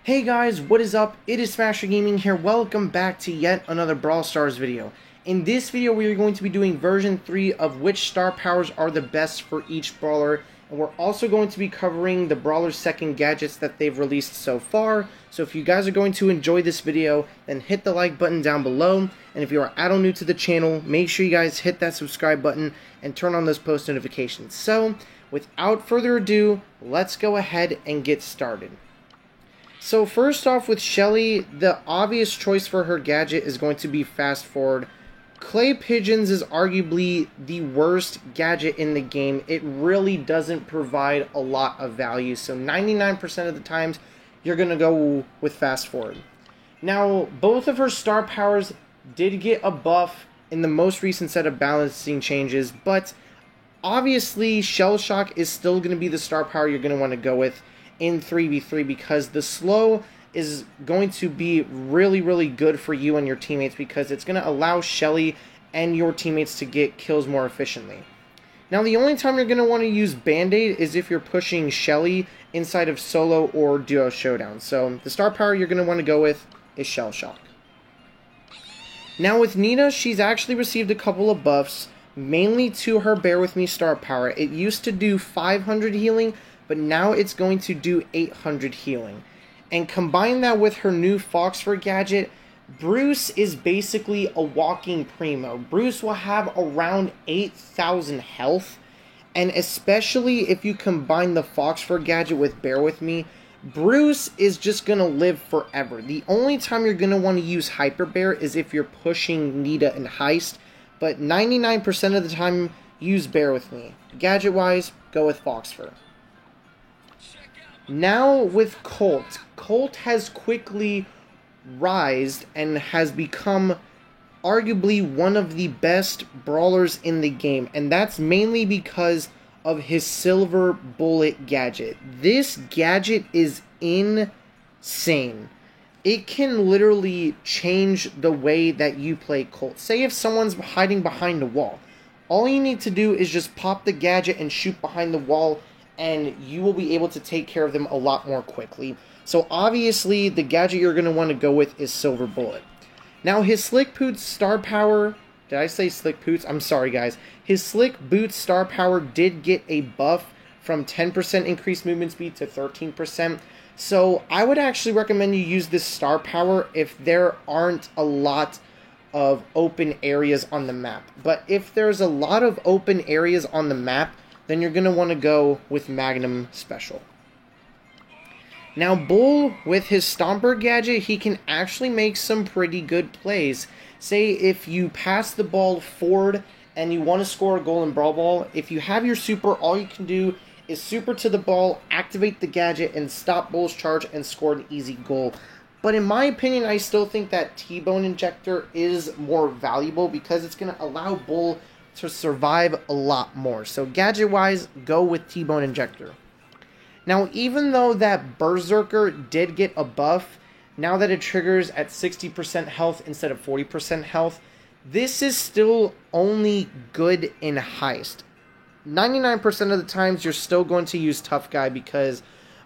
Hey guys, what is up? It is Smasher Gaming here. Welcome back to yet another Brawl Stars video. In this video, we are going to be doing version 3 of which star powers are the best for each brawler. And we're also going to be covering the brawler's second gadgets that they've released so far. So if you guys are going to enjoy this video, then hit the like button down below. And if you are at all new to the channel, make sure you guys hit that subscribe button and turn on those post notifications. So, without further ado, let's go ahead and get started. So first off with Shelly, the obvious choice for her gadget is going to be Fast Forward. Clay Pigeons is arguably the worst gadget in the game. It really doesn't provide a lot of value. So 99% of the times, you're going to go with Fast Forward. Now, both of her star powers did get a buff in the most recent set of balancing changes, but obviously Shell Shock is still going to be the star power you're going to want to go with in 3v3 because the slow is going to be really good for you and your teammates because it's going to allow Shelly and your teammates to get kills more efficiently. Now the only time you're going to want to use Band-Aid is if you're pushing Shelly inside of solo or duo showdown. So the star power you're going to want to go with is Shell Shock. Now with Nita, she's actually received a couple of buffs, mainly to her Bear With Me star power. It used to do 500 healing, but now it's going to do 800 healing. And combine that with her new Foxfur gadget, Bruce is basically a walking primo. Bruce will have around 8,000 health, and especially if you combine the Foxfur gadget with Bear With Me, Bruce is just going to live forever. The only time you're going to want to use Hyper Bear is if you're pushing Nita and Heist, but 99% of the time, use Bear With Me. Gadget-wise, go with Foxfur. Now with Colt. Colt has quickly rised and has become arguably one of the best brawlers in the game. And that's mainly because of his Silver Bullet gadget. This gadget is insane. It can literally change the way that you play Colt. Say if someone's hiding behind a wall. All you need to do is just pop the gadget and shoot behind the wall, and you will be able to take care of them a lot more quickly. So obviously, the gadget you're going to want to go with is Silver Bullet. Now, his Slick Boots star power... Did I say Slick Boots? I'm sorry, guys. His Slick Boots star power did get a buff from 10% increased movement speed to 13%. So I would actually recommend you use this star power if there aren't a lot of open areas on the map. But if there's a lot of open areas on the map, then you're going to want to go with Magnum Special. Now, Bull, with his Stomper gadget, he can actually make some pretty good plays. Say if you pass the ball forward and you want to score a goal in Brawl Ball, if you have your super, all you can do is super to the ball, activate the gadget, and stop Bull's charge and score an easy goal. But in my opinion, I still think that T-Bone Injector is more valuable because it's going to allow Bull to survive a lot more. So gadget-wise, go with T-Bone Injector. Now, even though that Berserker did get a buff, now that it triggers at 60% health instead of 40% health, this is still only good in Heist. 99% of the times, you're still going to use Tough Guy because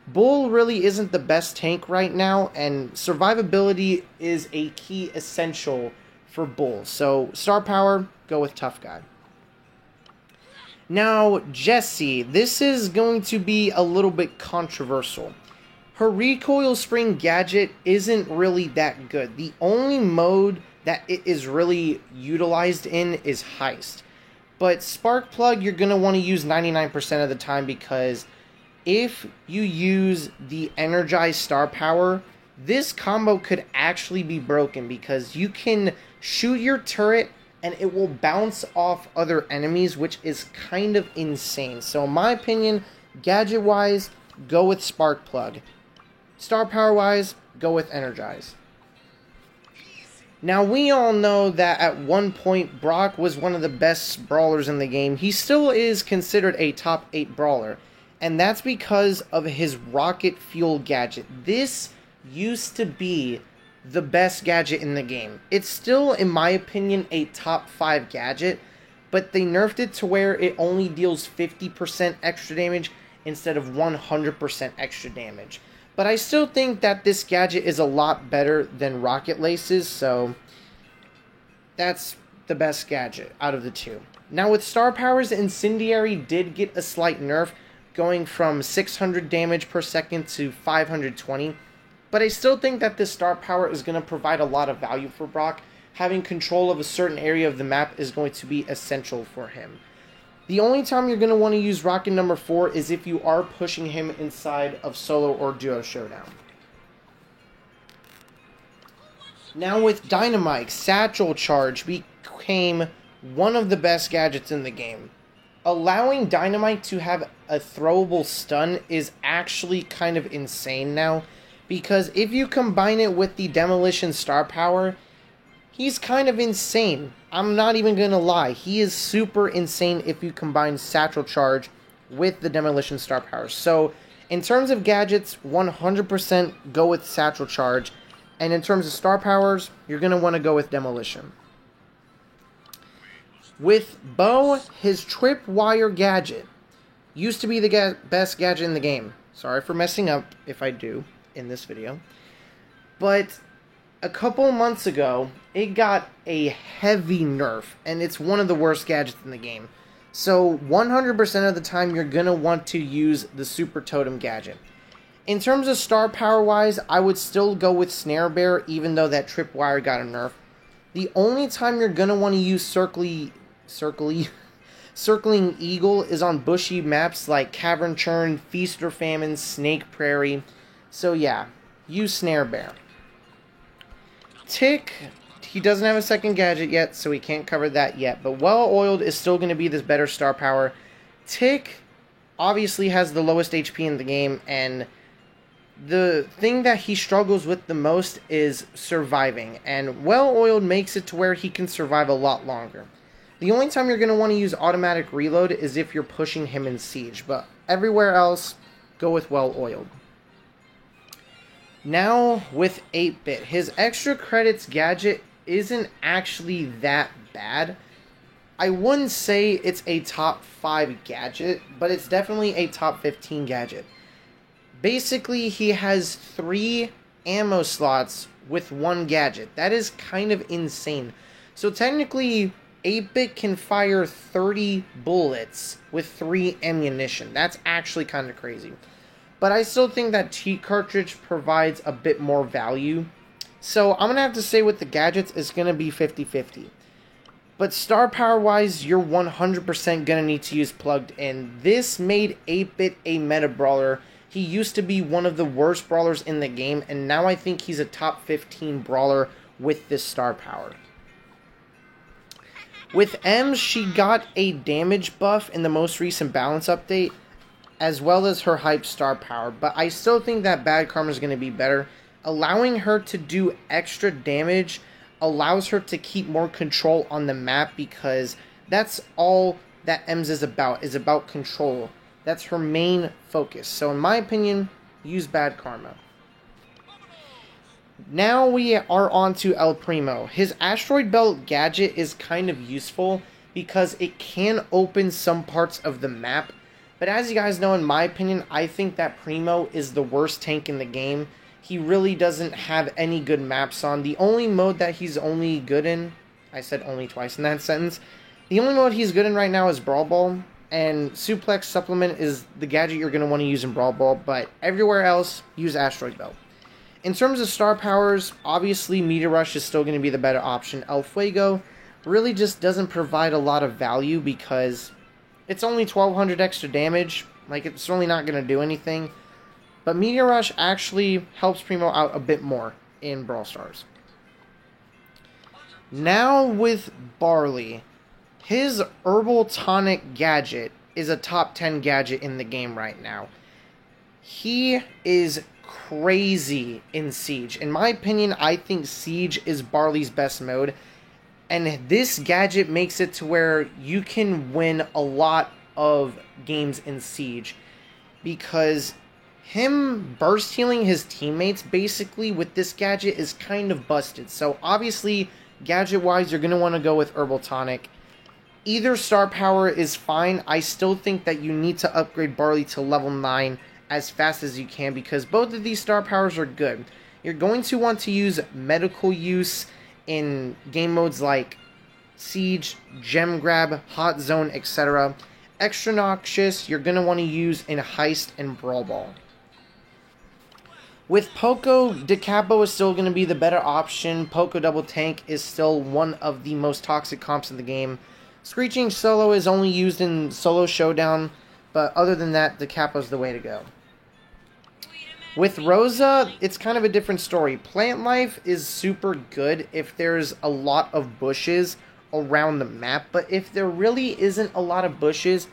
Bull really isn't the best tank right now, and survivability is a key essential for Bull. So, star power, go with Tough Guy. Now, Jessie, this is going to be a little bit controversial. Her Recoil Spring gadget isn't really that good. The only mode that it is really utilized in is Heist. But Spark Plug, you're going to want to use 99% of the time because if you use the Energized Star Power, this combo could actually be broken because you can shoot your turret and it will bounce off other enemies, which is kind of insane. So in my opinion, gadget-wise, go with Spark Plug. Star power-wise, go with Energize. Now, we all know that at one point, Brock was one of the best brawlers in the game. He still is considered a top 8 brawler, and that's because of his Rocket Fuel gadget. This used to be the best gadget in the game. It's still, in my opinion, a top 5 gadget, but they nerfed it to where it only deals 50% extra damage instead of 100% extra damage. But I still think that this gadget is a lot better than Rocket Laces, so that's the best gadget out of the two. Now with Star Powers, Incendiary did get a slight nerf, going from 600 damage per second to 520. But I still think that this Star Power is going to provide a lot of value for Brock. Having control of a certain area of the map is going to be essential for him. The only time you're going to want to use Rocket number 4 is if you are pushing him inside of Solo or Duo Showdown. Now with Dynamite, Satchel Charge became one of the best gadgets in the game. Allowing Dynamite to have a throwable stun is actually kind of insane now, because if you combine it with the Demolition Star Power, he's kind of insane. I'm not even going to lie. He is super insane if you combine Satchel Charge with the Demolition Star Power. So, in terms of gadgets, 100% go with Satchel Charge. And in terms of Star Powers, you're going to want to go with Demolition. With Bo, his Tripwire gadget used to be the best gadget in the game. Sorry for messing up if I do in this video. But a couple months ago, it got a heavy nerf, and it's one of the worst gadgets in the game. So 100% of the time, you're going to want to use the Super Totem gadget. In terms of Star Power wise, I would still go with Snare Bear, even though that Tripwire got a nerf. The only time you're going to want to use Circling Eagle is on bushy maps like Cavern Churn, Feast or Famine, Snake Prairie. So yeah, use Snare Bear. Tick, he doesn't have a second gadget yet, so we can't cover that yet. But Well-Oiled is still going to be this better Star Power. Tick obviously has the lowest HP in the game, and the thing that he struggles with the most is surviving. And Well-Oiled makes it to where he can survive a lot longer. The only time you're going to want to use automatic reload is if you're pushing him in Siege. But everywhere else, go with Well-Oiled. Now with 8-Bit. His extra credits gadget isn't actually that bad. I wouldn't say it's a top 5 gadget, but it's definitely a top 15 gadget. Basically, he has 3 ammo slots with 1 gadget. That is kind of insane. So technically, 8-Bit can fire 30 bullets with 3 ammunition. That's actually kind of crazy. But I still think that Cheat Cartridge provides a bit more value. So I'm going to have to say with the gadgets, it's going to be 50-50. But Star Power wise, you're 100% going to need to use Plugged In. This made 8-Bit a meta brawler. He used to be one of the worst brawlers in the game, and now I think he's a top 15 brawler with this Star Power. With Ems, she got a damage buff in the most recent balance update, as well as her hype Star Power, but I still think that Bad Karma is going to be better. Allowing her to do extra damage allows her to keep more control on the map, because that's all that Ems is about control. That's her main focus. So in my opinion, use Bad Karma. Now we are on to El Primo. His Asteroid Belt gadget is kind of useful because it can open some parts of the map. But as you guys know, in my opinion, I think that Primo is the worst tank in the game. He really doesn't have any good maps on. The only mode that he's only good in, I said only twice in that sentence, the only mode he's good in right now is Brawl Ball. And Suplex Supplement is the gadget you're going to want to use in Brawl Ball, but everywhere else, use Asteroid Belt. In terms of Star Powers, obviously Meteor Rush is still going to be the better option. El Fuego really just doesn't provide a lot of value because it's only 1200 extra damage. Like, it's really not going to do anything. But Meteor Rush actually helps Primo out a bit more in Brawl Stars. Now with Barley. His Herbal Tonic gadget is a top 10 gadget in the game right now. He is crazy in Siege. In my opinion, I think Siege is Barley's best mode. And this gadget makes it to where you can win a lot of games in Siege. Because him burst healing his teammates basically with this gadget is kind of busted. So obviously, gadget-wise, you're going to want to go with Herbal Tonic. Either Star Power is fine. I still think that you need to upgrade Barley to level 9 as fast as you can because both of these star powers are good. You're going to want to use medical use in game modes like Siege, Gem Grab, Hot Zone, etc. Extra Noxious, you're going to want to use in Heist and Brawl Ball. With Poco, Decapo is still going to be the better option. Poco Double Tank is still one of the most toxic comps in the game. Screeching Solo is only used in Solo Showdown, but other than that, Decapo's the way to go. With Rosa, it's kind of a different story. Plant Life is super good if there's a lot of bushes around the map, but if there really isn't a lot of bushes,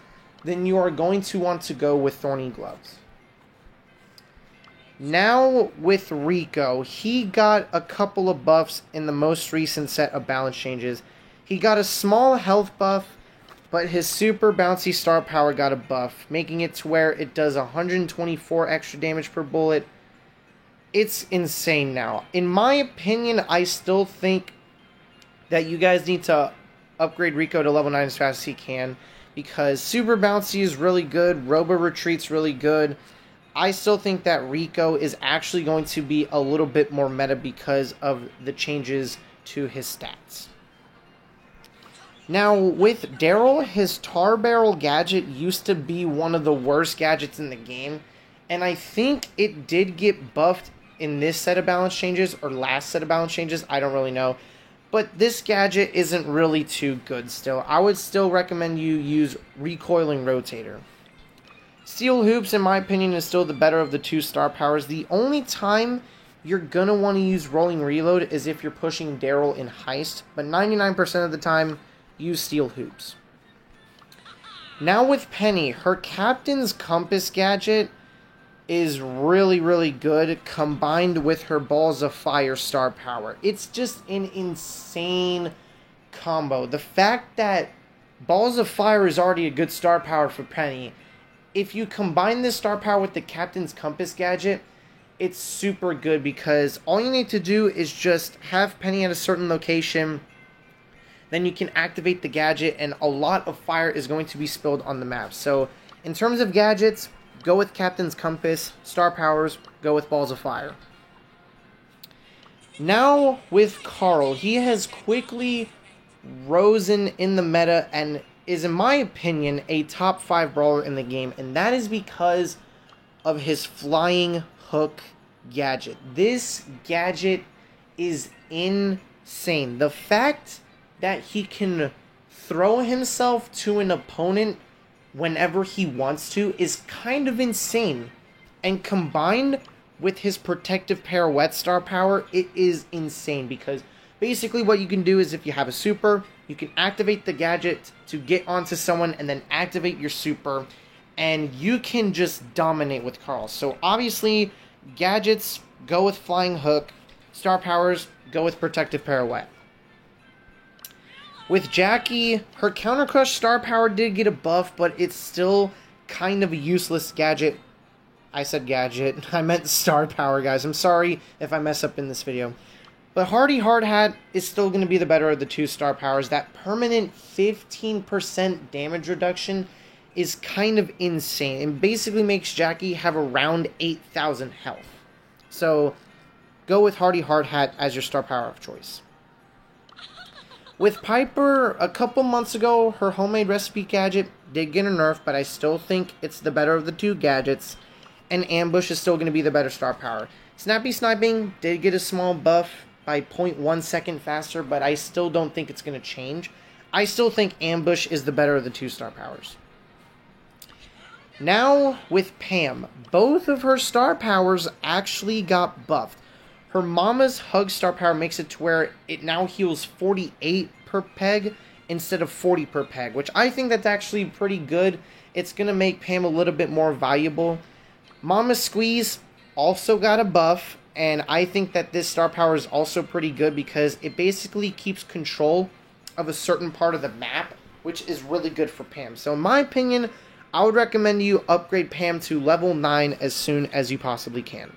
then you are going to want to go with Thorny Gloves. Now with Rico, he got a couple of buffs in the most recent set of balance changes. He got a small health buff, but his super bouncy star power got a buff, making it to where it does 124 extra damage per bullet. It's insane now. In my opinion, I still think that you guys need to upgrade Rico to level 9 as fast as he can, because super bouncy is really good, Robo Retreat's really good. I still think that Rico is actually going to be a little bit more meta because of the changes to his stats. Now, with Daryl, his Tar Barrel gadget used to be one of the worst gadgets in the game, and I think it did get buffed in this set of balance changes, or last set of balance changes, I don't really know. But this gadget isn't really too good still. I would still recommend you use Recoiling Rotator. Steel Hoops, in my opinion, is still the better of the two star powers. The only time you're going to want to use Rolling Reload is if you're pushing Daryl in Heist, but 99% of the time, use Steel Hoops. Now with Penny, her Captain's Compass gadget is really, really good combined with her Balls of Fire star power. It's just an insane combo. The fact that Balls of Fire is already a good star power for Penny, if you combine this star power with the Captain's Compass gadget, it's super good because all you need to do is just have Penny at a certain location. Then you can activate the gadget and a lot of fire is going to be spilled on the map. So in terms of gadgets, go with Captain's Compass. Star powers, go with Balls of Fire. Now with Carl, he has quickly risen in the meta and is, in my opinion, a top 5 brawler in the game. And that is because of his Flying Hook gadget. This gadget is insane. The fact that he can throw himself to an opponent whenever he wants to is kind of insane. And combined with his Protective Pirouette star power, it is insane. Because basically what you can do is if you have a super, you can activate the gadget to get onto someone and then activate your super. And you can just dominate with Carl. So obviously, gadgets, go with Flying Hook. Star powers, go with Protective Pirouette. With Jackie, her Counter Crush star power did get a buff, but it's still kind of a useless gadget. I said gadget. I meant star power, guys. I'm sorry if I mess up in this video. But Hardy Hard Hat is still going to be the better of the two star powers. That permanent 15% damage reduction is kind of insane. It basically makes Jackie have around 8,000 health. So, go with Hardy Hard Hat as your star power of choice. With Piper, a couple months ago, her Homemade Recipe gadget did get a nerf, but I still think it's the better of the two gadgets, and Ambush is still going to be the better star power. Snappy Sniping did get a small buff by 0.1 second faster, but I still don't think it's going to change. I still think Ambush is the better of the two star powers. Now, with Pam, both of her star powers actually got buffed. Her Mama's Hug star power makes it to where it now heals 48 per peg instead of 40 per peg, which I think that's actually pretty good. It's going to make Pam a little bit more valuable. Mama's Squeeze also got a buff, and I think that this star power is also pretty good because it basically keeps control of a certain part of the map, which is really good for Pam. So in my opinion, I would recommend you upgrade Pam to level 9 as soon as you possibly can.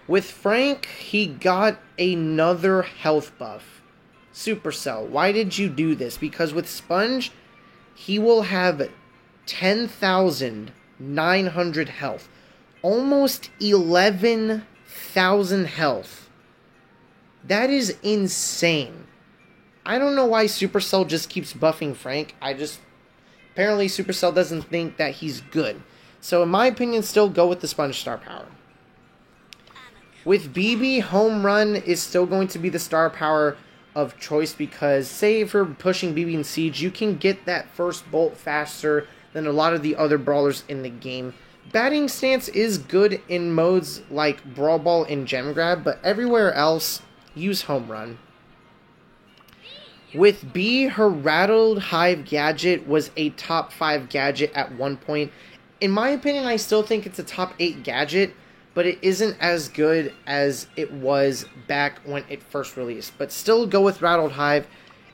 With Frank, he got another health buff. Supercell, why did you do this? Because with Sponge, he will have 10,000 900 health. Almost 11,000 health. That is insane. I don't know why Supercell just keeps buffing Frank. Apparently Supercell doesn't think that he's good. So in my opinion, still go with the Sponge Star Power. With Bibi, Home Run is still going to be the star power of choice because, say if you're pushing Bibi in Siege, you can get that first bolt faster than a lot of the other brawlers in the game. Batting Stance is good in modes like Brawl Ball and Gem Grab, but everywhere else, use Home Run. With B, her Rattled Hive gadget was a top 5 gadget at one point. In my opinion, I still think it's a top 8 gadget, but it isn't as good as it was back when it first released. But still go with Rattled Hive.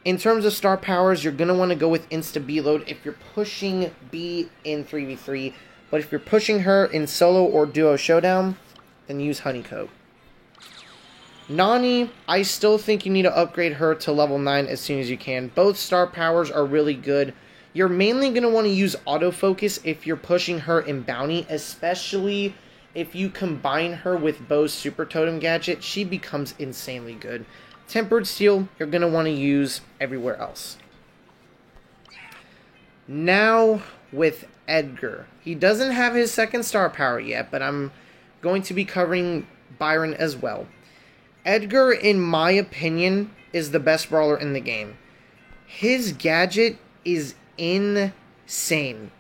In terms of star powers, you're going to want to go with Insta B Load if you're pushing B in 3v3. But if you're pushing her in solo or duo showdown, then use Honeycomb. Nani, I still think you need to upgrade her to level 9 as soon as you can. Both star powers are really good. You're mainly going to want to use autofocus if you're pushing her in Bounty, especially if you combine her with Bo's Super Totem gadget. She becomes insanely good. Tempered Steel, you're going to want to use everywhere else. Now with Edgar. He doesn't have his second star power yet, but I'm going to be covering Byron as well. Edgar, in my opinion, is the best brawler in the game. His gadget is insane.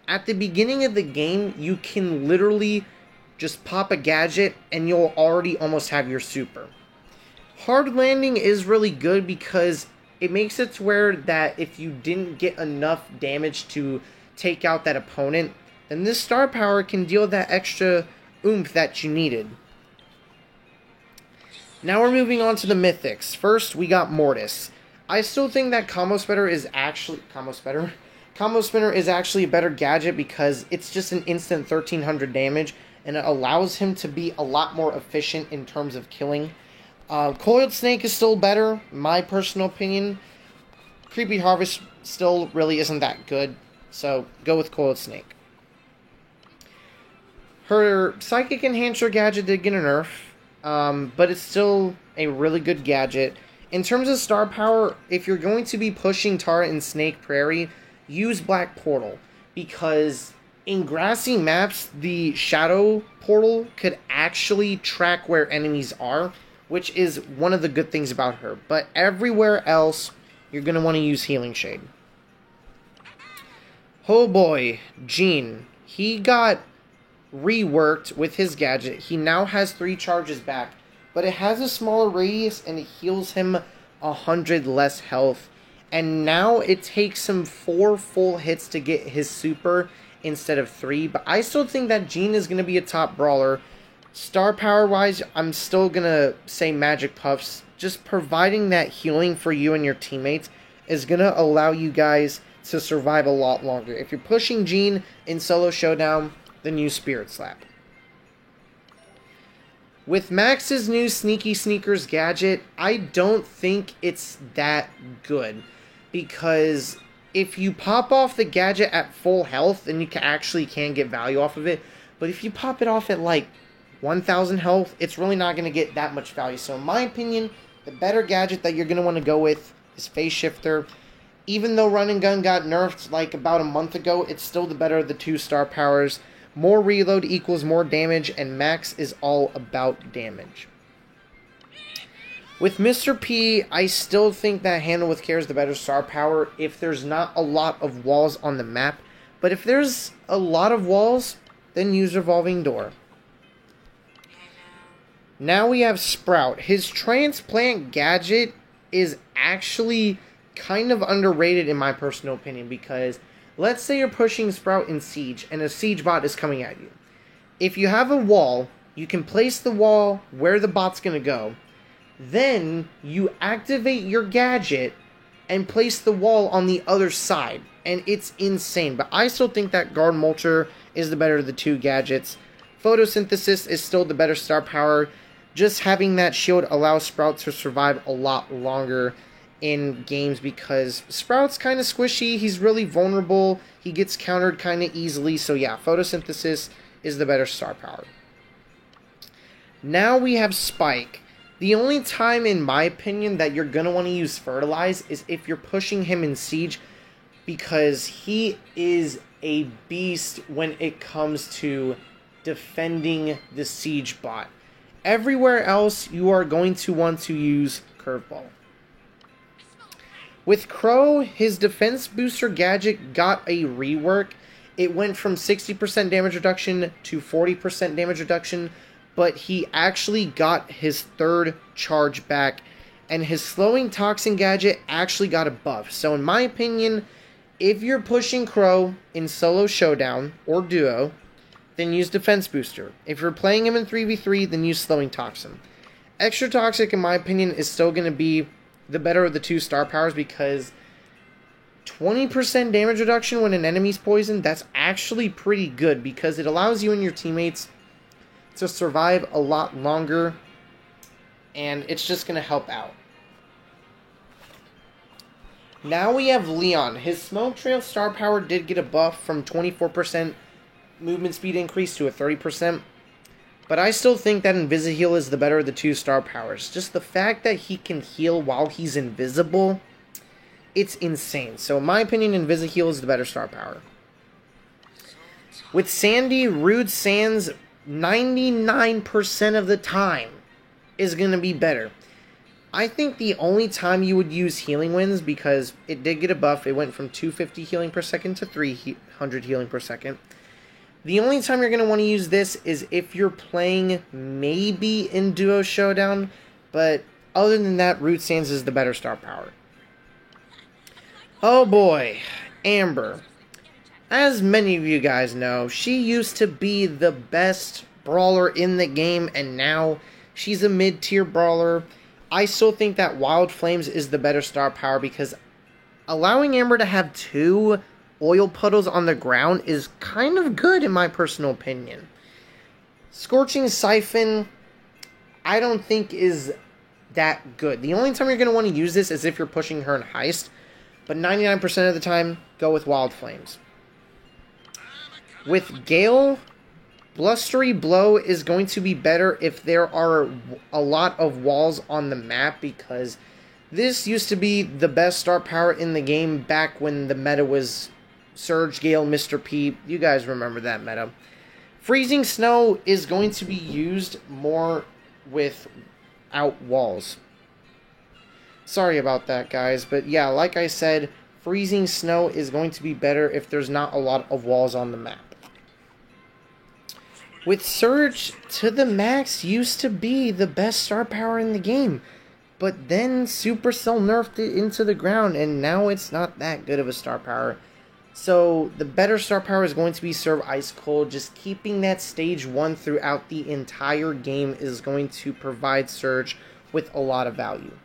At the beginning of the game, you can literally just pop a gadget and you'll already almost have your super. Hard Landing is really good because it makes it to where that if you didn't get enough damage to take out that opponent, then this star power can deal that extra oomph that you needed. Now we're moving on to the Mythics. First, we got Mortis. I still think that Combo Spinner is actually a better gadget because it's just an instant 1300 damage and it allows him to be a lot more efficient in terms of killing. Coiled Snake is still better, my personal opinion. Creepy Harvest still really isn't that good, so go with Coiled Snake. Her Psychic Enhancer gadget did get a nerf, but it's still a really good gadget. In terms of star power, if you're going to be pushing Tara in Snake Prairie, use Black Portal, because in grassy maps, the Shadow Portal could actually track where enemies are, which is one of the good things about her. But everywhere else, you're going to want to use Healing Shade. Oh boy, Gene. He got reworked with his gadget. He now has 3 charges back, but it has a smaller radius and it heals him 100 less health. And now it takes him 4 full hits to get his super instead of 3. But I still think that Gene is going to be a top brawler. Star power wise, I'm still going to say Magic Puffs. Just providing that healing for you and your teammates is going to allow you guys to survive a lot longer. If you're pushing Gene in solo showdown, then use Spirit Slap. With Max's new Sneaky Sneakers gadget, I don't think it's that good. Because if you pop off the gadget at full health, then you actually can get value off of it. But if you pop it off at like 1,000 health, it's really not going to get that much value. So in my opinion, the better gadget that you're going to want to go with is Phase Shifter. Even though Run and Gun got nerfed like about a month ago, it's still the better of the 2 star powers. More reload equals more damage, and Max is all about damage. With Mr. P, I still think that Handle with Care is the better star power if there's not a lot of walls on the map. But if there's a lot of walls, then use Revolving Door. Now we have Sprout. His Transplant gadget is actually kind of underrated in my personal opinion, because let's say you're pushing Sprout in Siege and a Siege bot is coming at you. If you have a wall, you can place the wall where the bot's going to go. Then you activate your gadget and place the wall on the other side. And it's insane. But I still think that Guard Mulcher is the better of the 2 gadgets. Photosynthesis is still the better star power. Just having that shield allows Sprout to survive a lot longer in games because Sprout's kind of squishy. He's really vulnerable. He gets countered kind of easily. So yeah, Photosynthesis is the better star power. Now we have Spike. The only time, in my opinion, that you're going to want to use Fertilize is if you're pushing him in Siege, because he is a beast when it comes to defending the Siege bot. Everywhere else, you are going to want to use Curveball. With Crow, his defense booster gadget got a rework. It went from 60% damage reduction to 40% damage reduction, but he actually got his third charge back, and his slowing toxin gadget actually got a buff. So in my opinion, if you're pushing Crow in solo showdown or duo, then use defense booster. If you're playing him in 3v3, then use slowing toxin. Extra toxic, in my opinion, is still going to be the better of the two star powers, because 20% damage reduction when an enemy's poisoned, that's actually pretty good, because it allows you and your teammates to survive a lot longer, and it's just going to help out. Now we have Leon. His Smoke Trail star power did get a buff from 24% movement speed increase to a 30%, but I still think that Invisiheal is the better of the two star powers. Just the fact that he can heal while he's invisible, it's insane. So in my opinion, Invisiheal is the better star power. With Sandy, Rude Sands 99% of the time is going to be better. I think the only time you would use Healing Winds, because it did get a buff, it went from 250 healing per second to 300 healing per second. The only time you're going to want to use this is if you're playing maybe in Duo Showdown, but other than that, Root Sands is the better star power. Oh boy, Amber. As many of you guys know, she used to be the best brawler in the game, and now she's a mid-tier brawler. I still think that Wild Flames is the better star power, because allowing Amber to have 2 oil puddles on the ground is kind of good in my personal opinion. Scorching Siphon, I don't think is that good. The only time you're going to want to use this is if you're pushing her in Heist, but 99% of the time, go with Wild Flames. With Gale, Blustery Blow is going to be better if there are a lot of walls on the map, because this used to be the best star power in the game back when the meta was Surge, Gale, Mr. P. You guys remember that meta. Freezing Snow is going to be used more without walls. Sorry about that, guys, but yeah, like I said, Freezing Snow is going to be better if there's not a lot of walls on the map. With Surge to the max used to be the best star power in the game, but then Supercell nerfed it into the ground, and now it's not that good of a star power. So the better star power is going to be Serve Ice Cold. Just keeping that stage 1 throughout the entire game is going to provide Surge with a lot of value.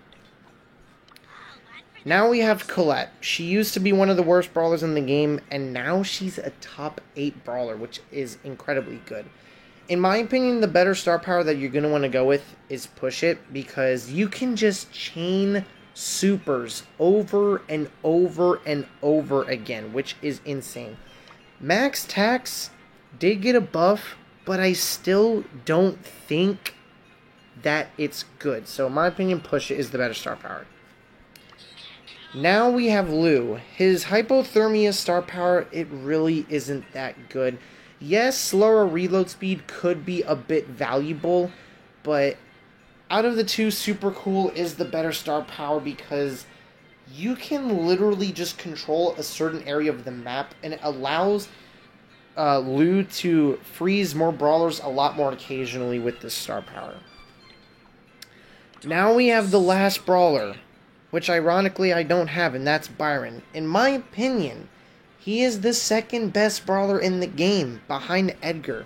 Now we have Colette. She used to be one of the worst brawlers in the game, and now she's a top 8 brawler, which is incredibly good. In my opinion, the better star power that you're going to want to go with is Push It, because you can just chain supers over and over and over again, which is insane. Max Tax did get a buff, but I still don't think that it's good. So in my opinion, Push It is the better star power. Now we have Lou. His Hypothermia star power, it really isn't that good. Yes, slower reload speed could be a bit valuable, but out of the two, Super Cool is the better star power, because you can literally just control a certain area of the map, and it allows Lou to freeze more brawlers a lot more occasionally with this star power. Now we have the last brawler, which ironically I don't have, and that's Byron. In my opinion, he is the second best brawler in the game, behind Edgar.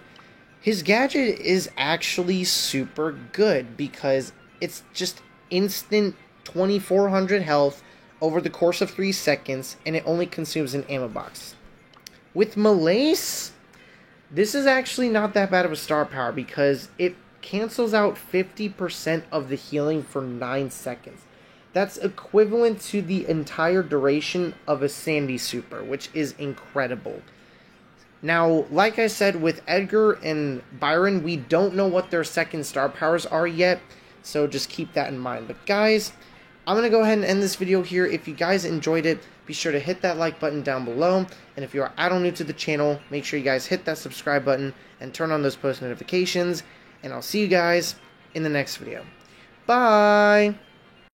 His gadget is actually super good, because it's just instant 2400 health over the course of 3 seconds, and it only consumes an ammo box. With Malace, this is actually not that bad of a star power, because it cancels out 50% of the healing for 9 seconds. That's equivalent to the entire duration of a Sandy Super, which is incredible. Now, like I said, with Edgar and Byron, we don't know what their second star powers are yet, so just keep that in mind. But guys, I'm going to go ahead and end this video here. If you guys enjoyed it, be sure to hit that like button down below. And if you are at all new to the channel, make sure you guys hit that subscribe button and turn on those post notifications. And I'll see you guys in the next video. Bye!